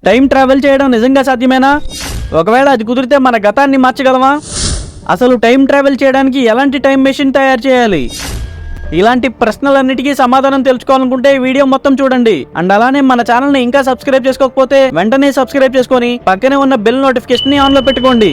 Time travel చేయడం నిజంగా సాధ్యమేనా? ఒకవేళ అది కుదిరితే మన గతాన్ని మార్చగలమా? అసలు టైం ట్రావెల్ చేయడానికి ఎలాంటి టైం మెషిన్ తయారు చేయాలి? ఇలాంటి ప్రశ్నలన్నిటికీ సమాధానం తెలుసుకోవాలనుకుంటే ఈ వీడియో మొత్తం చూడండి. అండ్ అలానే మన ఛానల్ ని ఇంకా సబ్స్క్రైబ్ చేసుకోకపోతే వెంటనే సబ్స్క్రైబ్ చేసుకొని పక్కనే ఉన్న బెల్ నోటిఫికేషన్ ని ఆన్ లో పెట్టుకోండి.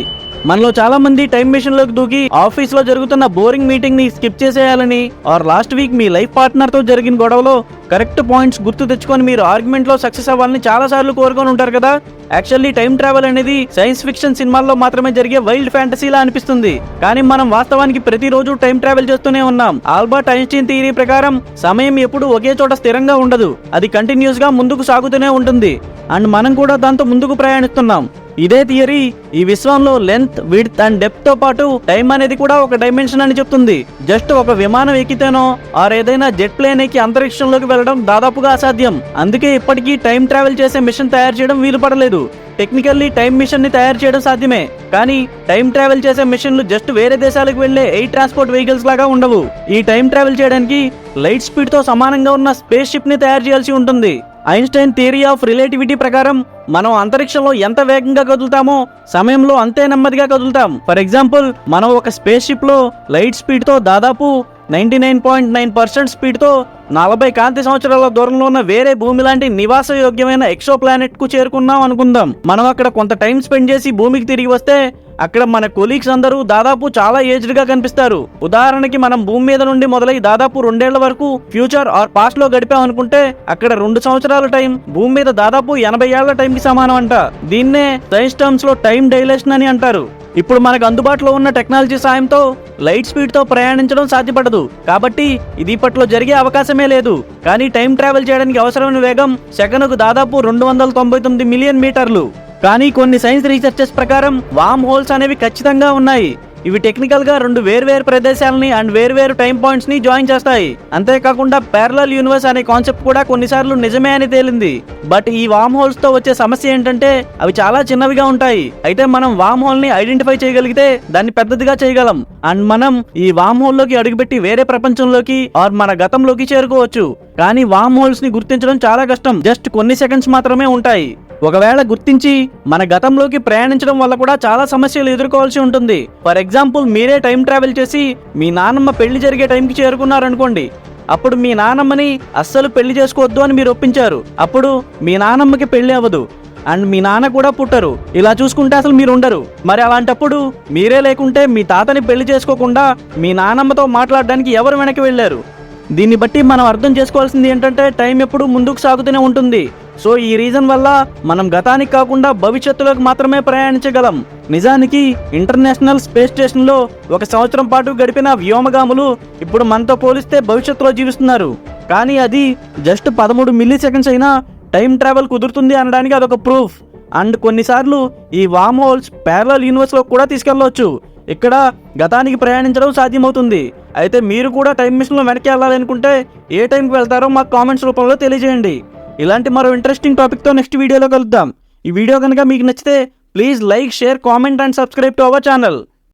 మనలో చాలా మంది టైం మెషిన్ లోకి దూకి ఆఫీస్ లో జరుగుతున్న బోరింగ్ మీటింగ్ ని స్కిప్ చేసేయాలని, ఆర్ లాస్ట్ వీక్ మీ లైఫ్ పార్ట్నర్ తో జరిగిన గొడవలో కరెక్ట్ పాయింట్స్ గుర్తు తెచ్చుకొని మీరు ఆర్గ్యుమెంట్ లో సక్సెస్ అవ్వాలని చాలా సార్లు కోరుకొని ఉంటారు కదా. యాక్చువల్లీ టైం ట్రావెల్ అనేది సైన్స్ ఫిక్షన్ సినిమాల్లో మాత్రమే జరిగే వైల్డ్ ఫ్యాంటసీలా అనిపిస్తుంది. కానీ మనం వాస్తవానికి ప్రతిరోజు టైం ట్రావెల్ చేస్తూనే ఉన్నాం. ఆల్బర్ట్ ఐన్స్టీన్ థియరీ ప్రకారం సమయం ఎప్పుడు ఒకే చోట స్థిరంగా ఉండదు, అది కంటిన్యూస్ గా ముందుకు సాగుతూనే ఉంటుంది. అండ్ మనం కూడా దాంతో ముందుకు ప్రయాణిస్తున్నాం. ఇదే థియరీ ఈ విశ్వంలో లెంత్, విడ్త్ అండ్ డెప్త్ తో పాటు టైం అనేది కూడా ఒక డైమెన్షన్ అని చెప్తుంది. జస్ట్ ఒక విమానం ఎక్కితేనో ఆర్ ఏదైనా జెట్ ప్లేన్ ఎక్కి అంతరిక్షంలోకి వెళ్ళడం దాదాపుగా అసాధ్యం. అందుకే ఇప్పటికీ టైం ట్రావెల్ చేసే మిషన్ తయారు చేయడం వీలు పడలేదు. టెక్నికల్లీ టైం మిషన్ ని తయారు చేయడం సాధ్యమే, కానీ టైం ట్రావెల్ చేసే మిషన్లు జస్ట్ వేరే దేశాలకు వెళ్లే ఎయిర్ ట్రాన్స్పోర్ట్ వెహికల్స్ లాగా ఉండవు. ఈ టైం ట్రావెల్ చేయడానికి లైట్ స్పీడ్ తో సమానంగా ఉన్న స్పేస్ షిప్ ని తయారు చేయాల్సి ఉంటుంది. ఐన్స్టైన్ థియరీ ఆఫ్ రిలేటివిటీ ప్రకారం మనం అంతరిక్షంలో ఎంత వేగంగా కదులుతామో సమయంలో అంతే నెమ్మదిగా కదులుతాం. ఫర్ ఎగ్జాంపుల్, మనం ఒక స్పేస్ షిప్ లో లైట్ స్పీడ్ తో దాదాపు 99.9% స్పీడ్ తో 40 కాంతి సంవత్సరాల దూరంలో ఉన్న వేరే భూమి లాంటి నివాస యోగ్యమైన ఎక్సో ప్లానెట్ కు చేరుకున్నాం అనుకుందాం. మనం అక్కడ కొంత టైం స్పెండ్ చేసి భూమికి తిరిగి వస్తే అక్కడ మన కొలీగ్స్ అందరూ దాదాపు చాలా ఏజ్డ్ గా కనిపిస్తారు. ఉదాహరణకి మనం భూమి మీద నుండి మొదలై దాదాపు 2 ఏళ్ల వరకు ఫ్యూచర్ ఆర్ పాస్ట్ లో గడిపాం అనుకుంటే అక్కడ 2 సంవత్సరాల టైం భూమి మీద దాదాపు 80 ఏళ్ల టైం కి సమానం అంట. దీన్నే సైన్స్ టర్మ్స్ లో టైం డైలేషన్ అని అంటారు. ఇప్పుడు మనకు అందుబాటులో ఉన్న టెక్నాలజీ సాయంతో లైట్ స్పీడ్ తో ప్రయాణించడం సాధ్యపడదు, కాబట్టి ఇది ఇప్పట్లో జరిగే అవకాశమే లేదు. కానీ టైం ట్రావెల్ చేయడానికి అవసరమైన వేగం సెకనుకు దాదాపు 299 మిలియన్ మీటర్లు. కానీ కొన్ని సైన్స్ రీసెర్చెస్ ప్రకారం వామ్ హోల్స్ అనేవి ఖచ్చితంగా ఉన్నాయి. ఇవి టెక్నికల్ గా 2 వేర్వేరు ప్రదేశాలని అండ్ వేర్వేరు టైం పాయింట్స్ ని జాయిన్ చేస్తాయి. అంతేకాకుండా ప్యారలల్ యూనివర్స్ అనే కాన్సెప్ట్ కూడా కొన్నిసార్లు నిజమే అని తేలింది. బట్ ఈ వామ్ హోల్స్ తో వచ్చే సమస్య ఏంటంటే అవి చాలా చిన్నవిగా ఉంటాయి. అయితే మనం వామ్ హోల్ ని ఐడెంటిఫై చేయగలిగితే దాన్ని పెద్దదిగా చేయగలం. అండ్ మనం ఈ వామ్ హోల్ లోకి అడుగుపెట్టి వేరే ప్రపంచంలోకి ఆర్ మన గతంలోకి చేరుకోవచ్చు. కానీ వామ్ హోల్స్ ని గుర్తించడం చాలా కష్టం, జస్ట్ కొన్ని సెకండ్స్ మాత్రమే ఉంటాయి. ఒకవేళ గుర్తించి మన గతంలోకి ప్రయాణించడం వల్ల కూడా చాలా సమస్యలు ఎదుర్కోవాల్సి ఉంటుంది. ఫర్ ఎగ్జాంపుల్, మీరే టైం ట్రావెల్ చేసి మీ నాన్నమ్మ పెళ్లి జరిగే టైంకి చేరుకున్నారనుకోండి. అప్పుడు మీ నాన్నమ్మని అస్సలు పెళ్లి చేసుకోవద్దు అని మీరు ఒప్పించారు. అప్పుడు మీ నాన్నమ్మకి పెళ్లి అవ్వదు అండ్ మీ నాన్న కూడా పుట్టరు. ఇలా చూసుకుంటే అసలు మీరు ఉండరు. మరి అలాంటప్పుడు మీరే లేకుంటే మీ తాతని పెళ్లి చేసుకోకుండా మీ నాన్నమ్మతో మాట్లాడడానికి ఎవరు వెనక్కి వెళ్ళారు? దీన్ని బట్టి మనం అర్థం చేసుకోవాల్సింది ఏంటంటే టైం ఎప్పుడు ముందుకు సాగుతూనే ఉంటుంది. సో ఈ రీజన్ వల్ల మనం గతానికి కాకుండా భవిష్యత్తులోకి మాత్రమే ప్రయాణించగలం. నిజానికి ఇంటర్నేషనల్ స్పేస్ స్టేషన్ లో 1 సంవత్సరం పాటు గడిపిన వ్యోమగాములు ఇప్పుడు మనతో పోలిస్తే భవిష్యత్తులో జీవిస్తున్నారు. కానీ అది జస్ట్ 13 మిల్లీ సెకండ్స్ అయినా టైం ట్రావెల్ కుదురుతుంది అనడానికి అదొక ప్రూఫ్. అండ్ కొన్నిసార్లు ఈ వామ్ హోల్స్ ప్యారలల్ యూనివర్స్ లో కూడా తీసుకెళ్లవచ్చు. ఇక్కడ గతానికి ప్రయాణించడం సాధ్యమవుతుంది. అయితే మీరు కూడా టైం మిషన్ లో వెనక్కి వెళ్ళాలనుకుంటే ఏ టైంకి వెళ్తారో మాకు కామెంట్స్ రూపంలో తెలియజేయండి. ఇలాంటి మరో ఇంట్రెస్టింగ్ టాపిక్తో నెక్స్ట్ వీడియోలో కలుద్దాం. ఈ వీడియో కనుక మీకు నచ్చితే please like, share, comment and subscribe to our channel.